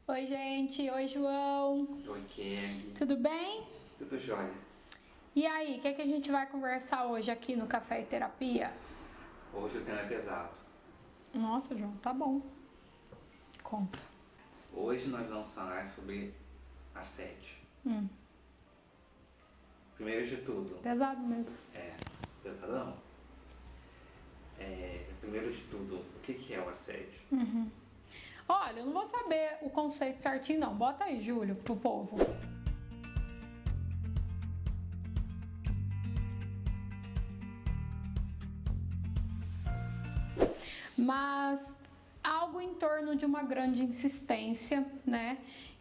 Oi, gente. Oi, João. Oi, Kelly. Tudo bem? Tudo jóia. E aí, o que a gente vai conversar hoje aqui no Café e Terapia? Hoje o tema é pesado. Nossa, João, tá bom. Conta. Hoje nós vamos falar sobre assédio. Primeiro de tudo, Pesado mesmo. pesadão? Primeiro de tudo, o que é o assédio? Olha, eu não vou saber o conceito certinho, não. Bota aí, Júlio, pro povo. Mas algo em torno de uma grande insistência, né,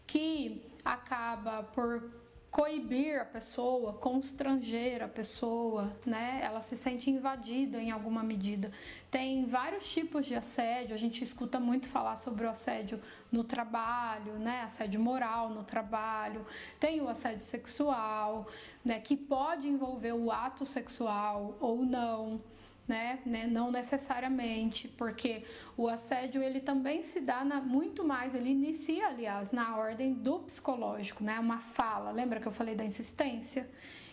que acaba por coibir a pessoa, constranger a pessoa, né? Ela se sente invadida em alguma medida. Tem vários tipos de assédio, a gente escuta muito falar sobre o assédio no trabalho, né? Assédio moral no trabalho. Tem o assédio sexual, né? Que pode envolver o ato sexual ou não. Né? Não necessariamente, porque o assédio ele também se dá muito mais, ele inicia, aliás, na ordem do psicológico, né? Uma fala, lembra que eu falei da insistência?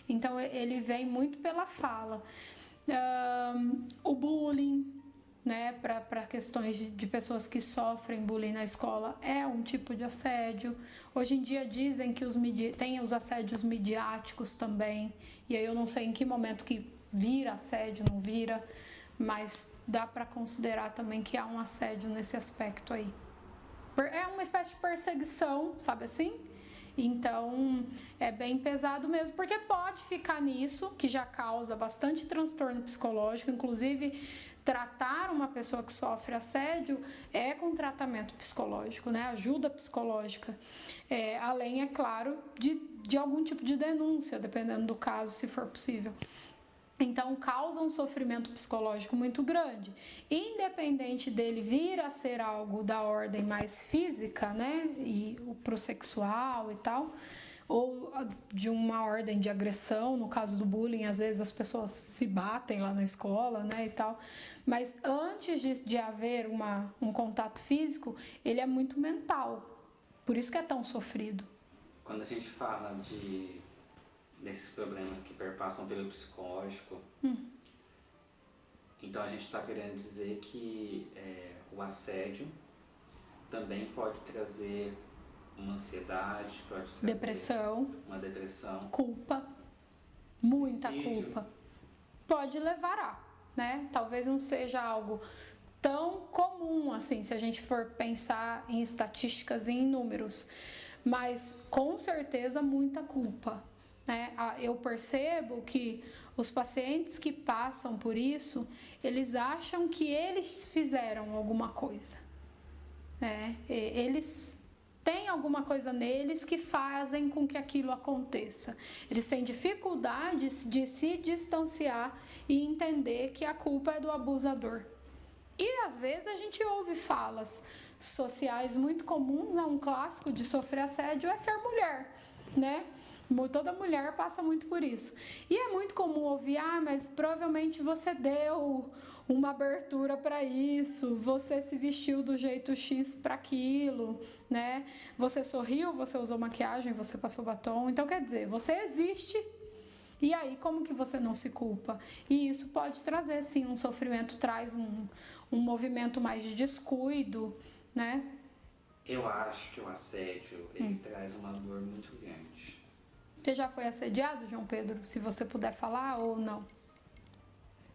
Então ele vem muito pela fala. O bullying, né? Para questões de pessoas que sofrem bullying na escola é um tipo de assédio. Hoje em dia dizem que tem os assédios midiáticos também, e aí eu não sei em que momento que vira assédio, não vira, mas dá para considerar também que há um assédio nesse aspecto aí. É uma espécie de perseguição, sabe assim? Então é bem pesado mesmo, porque pode ficar nisso, que já causa bastante transtorno psicológico, inclusive tratar uma pessoa que sofre assédio é com tratamento psicológico, né? Ajuda psicológica, além, é claro, de algum tipo de denúncia, dependendo do caso, se for possível. Então causa um sofrimento psicológico muito grande, independente dele vir a ser algo da ordem mais física, né, e pro sexual e tal, ou de uma ordem de agressão, no caso do bullying, às vezes as pessoas se batem lá na escola, né, e tal, mas antes de haver um contato físico, ele é muito mental, por isso que é tão sofrido. Quando a gente fala desses problemas que perpassam pelo psicológico, então a gente está querendo dizer que o assédio também pode trazer uma ansiedade, pode trazer uma depressão, culpa, muita suicídio. culpa. Pode levar a, né? Talvez não seja algo tão comum assim, se a gente for pensar em estatísticas e em números, mas com certeza muita culpa. Eu percebo que os pacientes que passam por isso, eles acham que eles fizeram alguma coisa. Eles têm alguma coisa neles que fazem com que aquilo aconteça. Eles têm dificuldades de se distanciar e entender que a culpa é do abusador. E às vezes a gente ouve falas sociais muito comuns, um clássico de sofrer assédio é ser mulher, né? Toda mulher passa muito por isso. E é muito comum ouvir, mas provavelmente você deu uma abertura para isso, você se vestiu do jeito X para aquilo, né? Você sorriu, você usou maquiagem, você passou batom. Então, quer dizer, você existe. E aí, como que você não se culpa? E isso pode trazer, sim, um sofrimento, traz um movimento mais de descuido, né? Eu acho que o assédio, ele traz uma dor muito grande. Você já foi assediado, João Pedro? Se você puder falar ou não.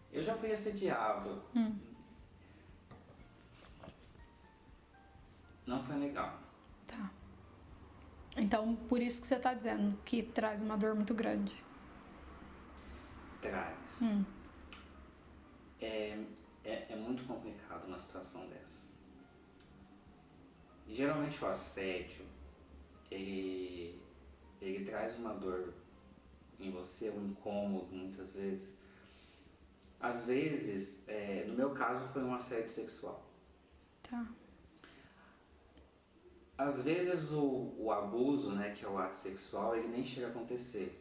Eu já fui assediado. Não foi legal. Tá. Então, por isso que você está dizendo que traz uma dor muito grande. Traz. É muito complicado uma situação dessa. Geralmente o assédio, ele traz uma dor em você, um incômodo, muitas vezes. Às vezes, no meu caso, foi um assédio sexual. Tá. Às vezes o abuso, né, que é o ato sexual, ele nem chega a acontecer.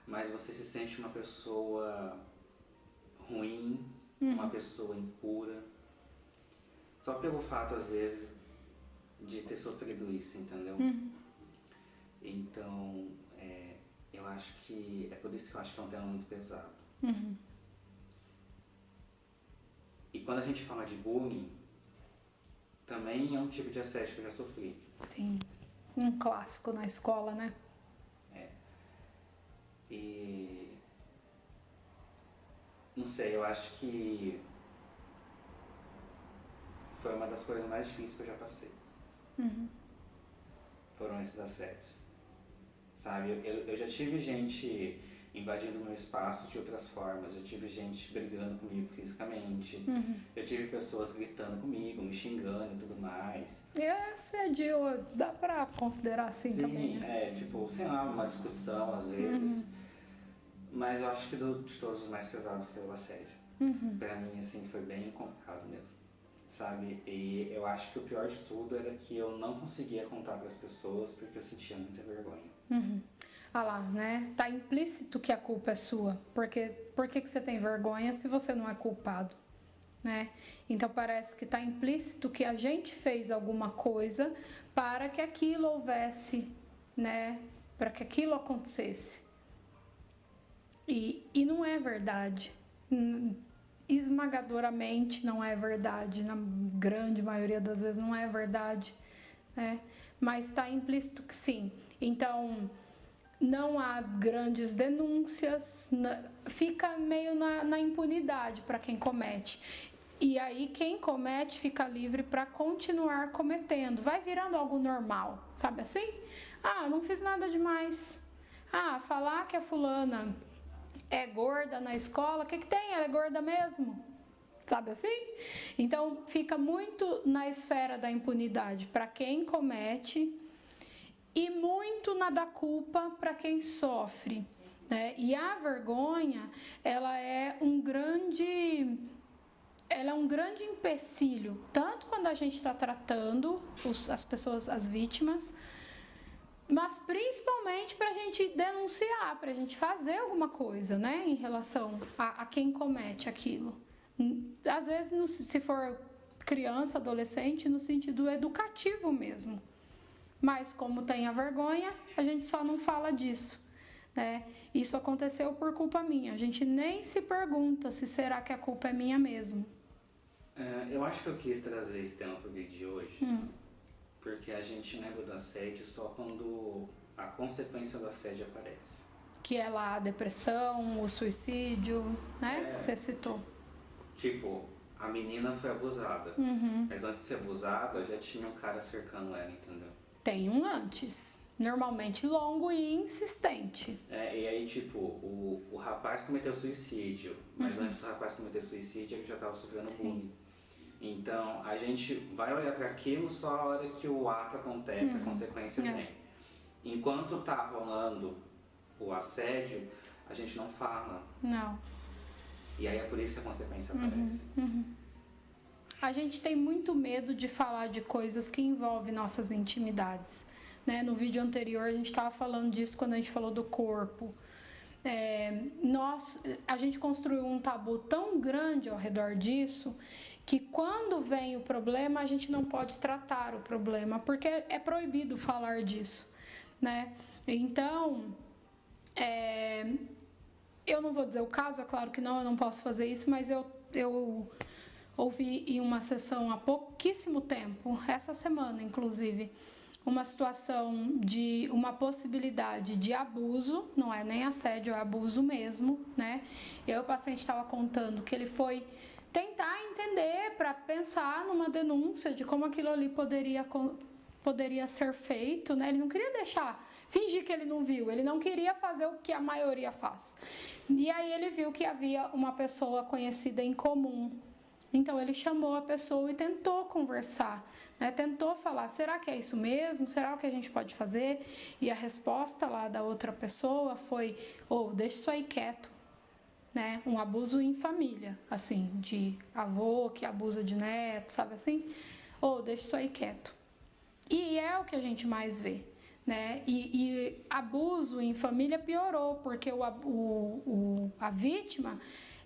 Mas você se sente uma pessoa ruim, uma pessoa impura. Só pelo fato, às vezes, de ter sofrido isso, entendeu? Então, eu acho que é por isso que eu acho que é um tema muito pesado. E quando a gente fala de bullying, também é um tipo de assédio que eu já sofri. Sim, um clássico na escola, né? E não sei, eu acho que foi uma das coisas mais difíceis que eu já passei. Foram esses assédios. Sabe, eu já tive gente invadindo meu espaço de outras formas, eu tive gente brigando comigo fisicamente, eu tive pessoas gritando comigo, me xingando e tudo mais. E assédio dá pra considerar assim também, né? Tipo, sei lá, uma discussão às vezes. Mas eu acho que de todos os mais pesados foi o assédio. Pra mim, assim, foi bem complicado mesmo, sabe? E eu acho que o pior de tudo era que eu não conseguia contar pras pessoas porque eu sentia muita vergonha. Ah lá, né? Tá implícito que a culpa é sua. Por que você tem vergonha se você não é culpado, né? Então parece que tá implícito que a gente fez alguma coisa para que aquilo houvesse, né? Para que aquilo acontecesse. E não é verdade. Esmagadoramente não é verdade. Na grande maioria das vezes não é verdade, né? Mas está implícito que sim. Então, não há grandes denúncias, fica meio na impunidade para quem comete. E aí quem comete fica livre para continuar cometendo. Vai virando algo normal, sabe assim? Ah, não fiz nada demais. Ah, falar que a fulana é gorda na escola, o que tem? Ela é gorda mesmo? Sabe assim? Então fica muito na esfera da impunidade para quem comete e muito na da culpa para quem sofre, né? E a vergonha, ela é um grande empecilho, tanto quando a gente está tratando as pessoas, as vítimas, mas principalmente para a gente denunciar, para a gente fazer alguma coisa, né, em relação a quem comete aquilo. Às vezes, se for criança, adolescente, no sentido educativo mesmo. Mas como tem a vergonha, a gente só não fala disso, né? Isso aconteceu por culpa minha. A gente nem se pergunta se será que a culpa é minha mesmo. Eu acho que eu quis trazer esse tema pro vídeo de hoje, porque a gente lembra do assédio só quando a consequência do assédio aparece. Que é lá a depressão, o suicídio, né? Que você citou. Tipo, a menina foi abusada, mas antes de ser abusada já tinha um cara cercando ela, entendeu? Tem um antes, normalmente longo e insistente. E aí, tipo, o rapaz cometeu suicídio, mas antes do rapaz cometer suicídio ele já estava sofrendo bullying. Então, a gente vai olhar para aquilo só a hora que o ato acontece, a consequência vem. Enquanto tá rolando o assédio, a gente não fala. Não. E aí é por isso que a consequência aparece. A gente tem muito medo de falar de coisas que envolvem nossas intimidades, né? No vídeo anterior a gente estava falando disso quando a gente falou do corpo. A gente construiu um tabu tão grande ao redor disso que quando vem o problema a gente não pode tratar o problema porque é proibido falar disso, né? Então, eu não vou dizer o caso, é claro que não, eu não posso fazer isso, mas eu ouvi em uma sessão há pouquíssimo tempo, essa semana inclusive, uma situação de uma possibilidade de abuso, não é nem assédio, é abuso mesmo, né? E aí o paciente estava contando que ele foi tentar entender para pensar numa denúncia de como aquilo ali poderia ser feito, né? Ele não queria fingir que ele não viu, ele não queria fazer o que a maioria faz. E aí ele viu que havia uma pessoa conhecida em comum. Então ele chamou a pessoa e tentou conversar, né? Tentou falar, será que é isso mesmo? Será que a gente pode fazer? E a resposta lá da outra pessoa foi, deixa isso aí quieto, né? Um abuso em família, assim, de avô que abusa de neto, sabe assim? Deixa isso aí quieto. E é o que a gente mais vê, né? E abuso em família piorou, porque a vítima,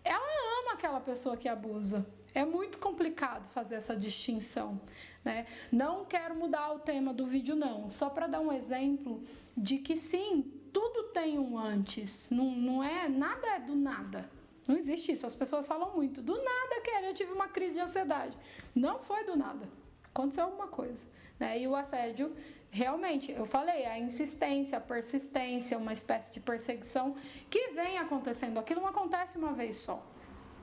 ela ama aquela pessoa que abusa. É muito complicado fazer essa distinção, né? Não quero mudar o tema do vídeo, não. Só para dar um exemplo de que sim, tudo tem um antes. Não é, nada é do nada. Não existe isso. As pessoas falam muito. Do nada, Kelly, eu tive uma crise de ansiedade. Não foi do nada. Aconteceu alguma coisa, né? E o assédio, realmente, eu falei, a insistência, a persistência, uma espécie de perseguição que vem acontecendo. Aquilo não acontece uma vez só.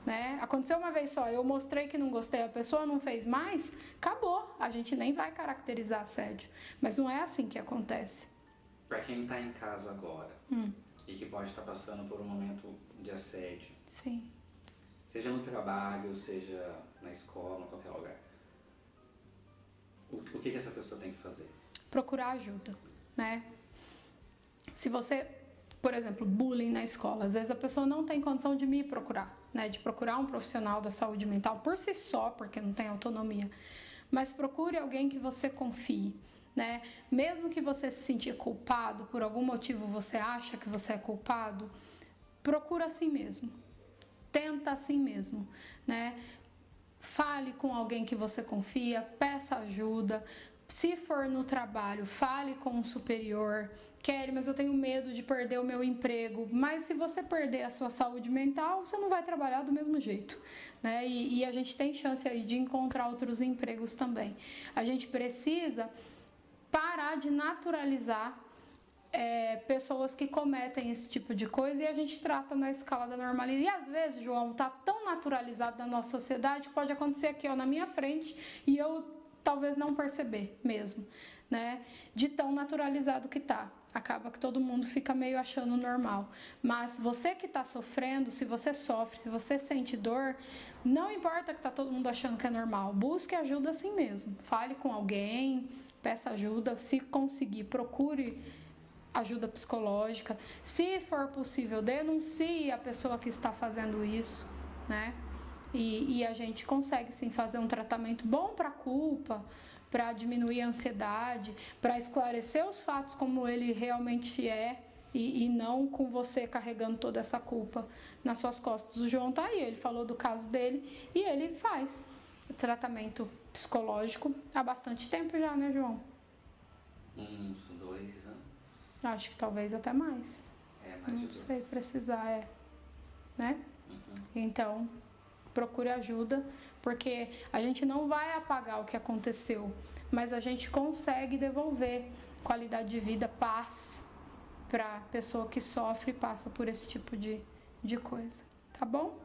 Né? Aconteceu uma vez só, eu mostrei que não gostei, a pessoa não fez mais, acabou, a gente nem vai caracterizar assédio, mas não é assim que acontece. Para quem está em casa agora e que pode estar passando por um momento de assédio, sim, seja no trabalho, seja na escola, em qualquer lugar, o que essa pessoa tem que fazer? Procurar ajuda, né? Se você, por exemplo, bullying na escola, às vezes a pessoa não tem condição de me procurar, né, de procurar um profissional da saúde mental por si só, porque não tem autonomia, mas procure alguém que você confie, né, mesmo que você se sentir culpado, por algum motivo você acha que você é culpado, procura assim mesmo, tenta assim mesmo, né, fale com alguém que você confia, peça ajuda. Se for no trabalho, fale com um superior. Kelly, mas eu tenho medo de perder o meu emprego. Mas se você perder a sua saúde mental, você não vai trabalhar do mesmo jeito, né? E a gente tem chance aí de encontrar outros empregos também. A gente precisa parar de naturalizar pessoas que cometem esse tipo de coisa e a gente trata na escala da normalidade. E às vezes, João, tá tão naturalizado na nossa sociedade que pode acontecer aqui, ó, na minha frente e eu talvez não perceber mesmo, né? De tão naturalizado que tá. Acaba que todo mundo fica meio achando normal. Mas você que tá sofrendo, se você sofre, se você sente dor, não importa que tá todo mundo achando que é normal. Busque ajuda assim mesmo. Fale com alguém, peça ajuda. Se conseguir, procure ajuda psicológica. Se for possível, denuncie a pessoa que está fazendo isso, né? E a gente consegue sim fazer um tratamento bom para a culpa, para diminuir a ansiedade, para esclarecer os fatos como ele realmente é e não com você carregando toda essa culpa nas suas costas. O João tá aí, ele falou do caso dele e ele faz tratamento psicológico há bastante tempo já, né, João? Uns 2 anos. Acho que talvez até mais. Mais de não 2. sei precisar, né? Então, procure ajuda, porque a gente não vai apagar o que aconteceu, mas a gente consegue devolver qualidade de vida, paz para a pessoa que sofre e passa por esse tipo de coisa, tá bom?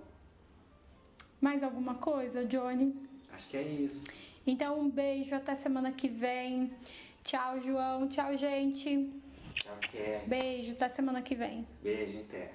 Mais alguma coisa, Johnny? Acho que é isso. Então, um beijo, até semana que vem. Tchau, João. Tchau, gente. Tchau, Kelly. Beijo, até semana que vem. Beijo, até.